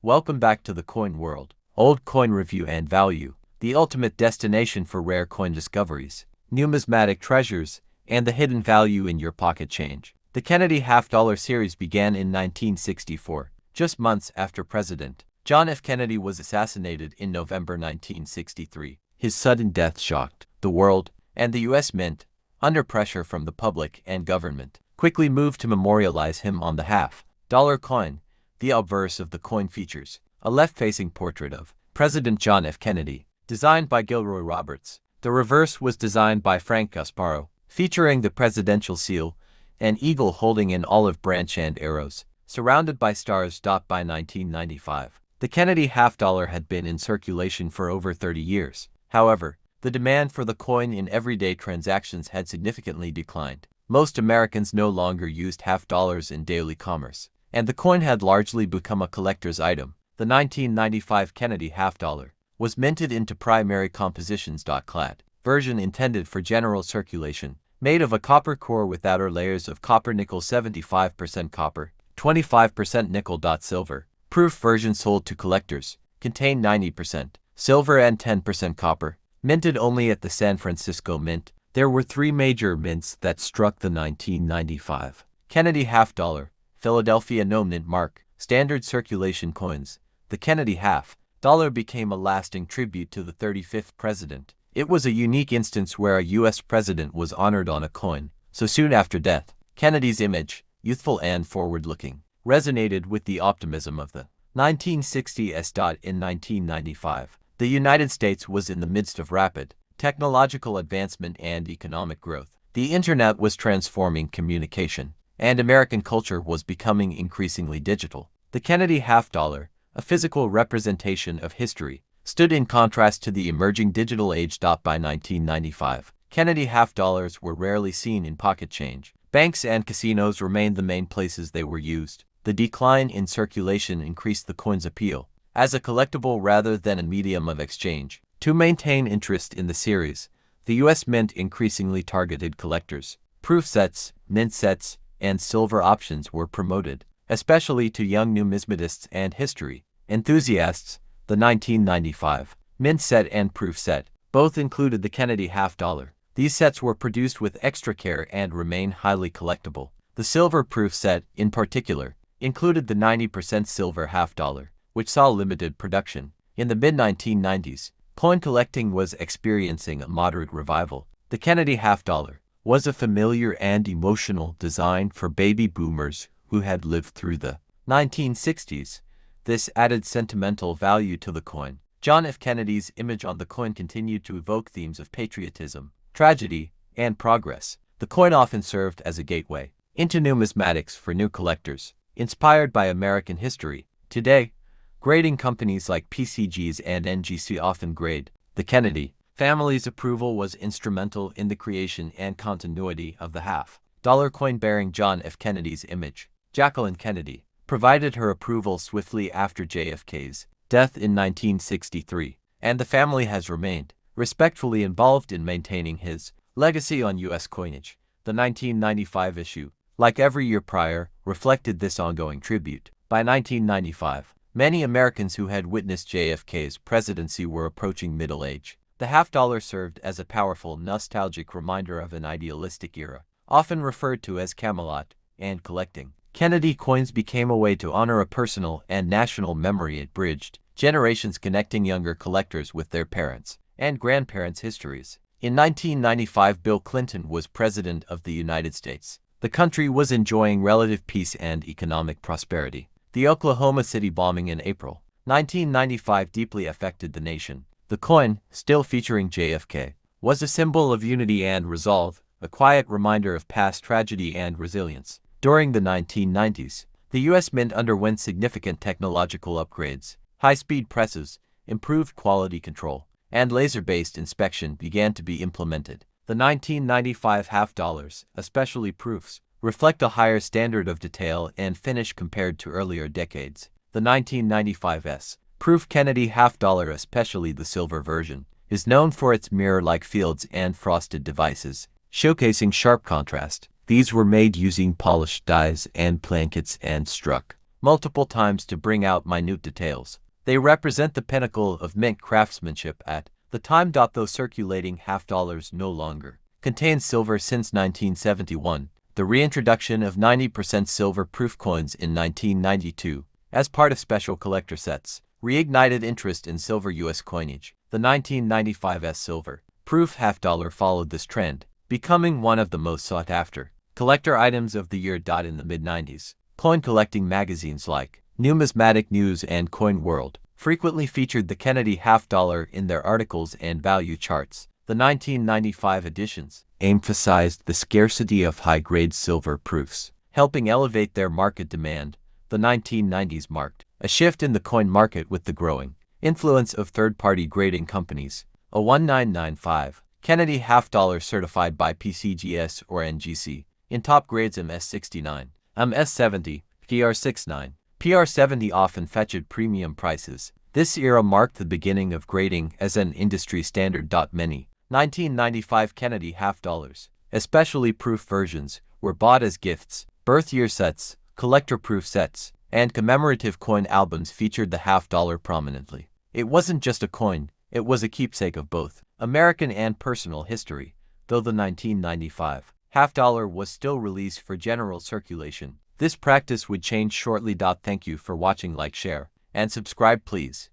Welcome back to the coin world. Old coin review and value, the ultimate destination for rare coin discoveries, numismatic treasures, and the hidden value in your pocket change. The Kennedy half-dollar series began in 1964, just months after President John F. Kennedy was assassinated in November 1963. His sudden death shocked the world, and the U.S. Mint, under pressure from the public and government, quickly moved to memorialize him on the half-dollar coin. The obverse of the coin features a left-facing portrait of President John F. Kennedy, designed by Gilroy Roberts. The reverse was designed by Frank Gasparo, featuring the presidential seal, an eagle holding an olive branch and arrows, surrounded by stars. By 1995, the Kennedy half-dollar had been in circulation for over 30 years. However, the demand for the coin in everyday transactions had significantly declined. Most Americans no longer used half-dollars in daily commerce, and the coin had largely become a collector's item. The 1995 Kennedy half-dollar was minted into primary compositions. Clad version intended for general circulation, made of a copper core with outer layers of copper nickel 75% copper, 25% nickel. Silver proof version sold to collectors, contained 90% silver and 10% copper, minted only at the San Francisco Mint. There were three major mints that struck the 1995 Kennedy half-dollar: Philadelphia no mint mark, standard circulation coins. The Kennedy half-dollar became a lasting tribute to the 35th president. It was a unique instance where a U.S. president was honored on a coin so soon after death. Kennedy's image, youthful and forward-looking, resonated with the optimism of the 1960s. In 1995, the United States was in the midst of rapid technological advancement and economic growth. The internet was transforming communication, and American culture was becoming increasingly digital. The Kennedy half-dollar, a physical representation of history, stood in contrast to the emerging digital age. By 1995, Kennedy half-dollars were rarely seen in pocket change. Banks and casinos remained the main places they were used. The decline in circulation increased the coin's appeal as a collectible rather than a medium of exchange. To maintain interest in the series, the U.S. Mint increasingly targeted collectors. Proof sets, mint sets, and silver options were promoted, especially to young numismatists and history enthusiasts. The 1995 mint set and proof set both included the Kennedy half-dollar. These sets were produced with extra care and remain highly collectible. The silver proof set, in particular, included the 90% silver half-dollar, which saw limited production. In the mid-1990s, coin collecting was experiencing a moderate revival. The Kennedy half-dollar was a familiar and emotional design for baby boomers who had lived through the 1960s. This added sentimental value to the coin. John F. Kennedy's image on the coin continued to evoke themes of patriotism, tragedy, and progress. The coin often served as a gateway into numismatics for new collectors, inspired by American history. Today, grading companies like PCGs and NGC often grade the Kennedy family's approval was instrumental in the creation and continuity of the half-dollar coin bearing John F. Kennedy's image. Jacqueline Kennedy provided her approval swiftly after JFK's death in 1963, and the family has remained respectfully involved in maintaining his legacy on U.S. coinage. The 1995 issue, like every year prior, reflected this ongoing tribute. By 1995, many Americans who had witnessed JFK's presidency were approaching middle age. The half-dollar served as a powerful, nostalgic reminder of an idealistic era, often referred to as Camelot, and collecting Kennedy coins became a way to honor a personal and national memory. It bridged generations, connecting younger collectors with their parents' and grandparents' histories. In 1995, Bill Clinton was President of the United States. The country was enjoying relative peace and economic prosperity. The Oklahoma City bombing in April 1995 deeply affected the nation. The coin, still featuring JFK, was a symbol of unity and resolve, a quiet reminder of past tragedy and resilience. During the 1990s, the U.S. Mint underwent significant technological upgrades. High-speed presses, improved quality control, and laser-based inspection began to be implemented. The 1995 half-dollars, especially proofs, reflect a higher standard of detail and finish compared to earlier decades. The 1995's proof Kennedy half-dollar, especially the silver version, is known for its mirror-like fields and frosted devices, showcasing sharp contrast. These were made using polished dies and plankets and struck multiple times to bring out minute details. They represent the pinnacle of mint craftsmanship at the time. Though circulating half-dollars no longer contains silver since 1971, the reintroduction of 90% silver-proof coins in 1992, as part of special collector sets, reignited interest in silver U.S. coinage. The 1995 silver-proof half-dollar followed this trend, becoming one of the most sought-after collector items of the year. In the mid-90s, coin collecting magazines like Numismatic News and Coin World frequently featured the Kennedy half-dollar in their articles and value charts. The 1995 editions emphasized the scarcity of high-grade silver proofs, helping elevate their market demand. The 1990s marked a shift in the coin market with the growing influence of third-party grading companies. A 1995 Kennedy half-dollar certified by PCGS or NGC in top grades MS69, MS70, PR69, PR70 often fetched premium prices. This era marked the beginning of grading as an industry standard. Many 1995 Kennedy half-dollars, especially proof versions, were bought as gifts. Birth year sets, collector-proof sets, and commemorative coin albums featured the half-dollar prominently. It wasn't just a coin, it was a keepsake of both American and personal history. Though the 1995 half-dollar was still released for general circulation, this practice would change shortly. Thank you for watching. Like, share, and subscribe please.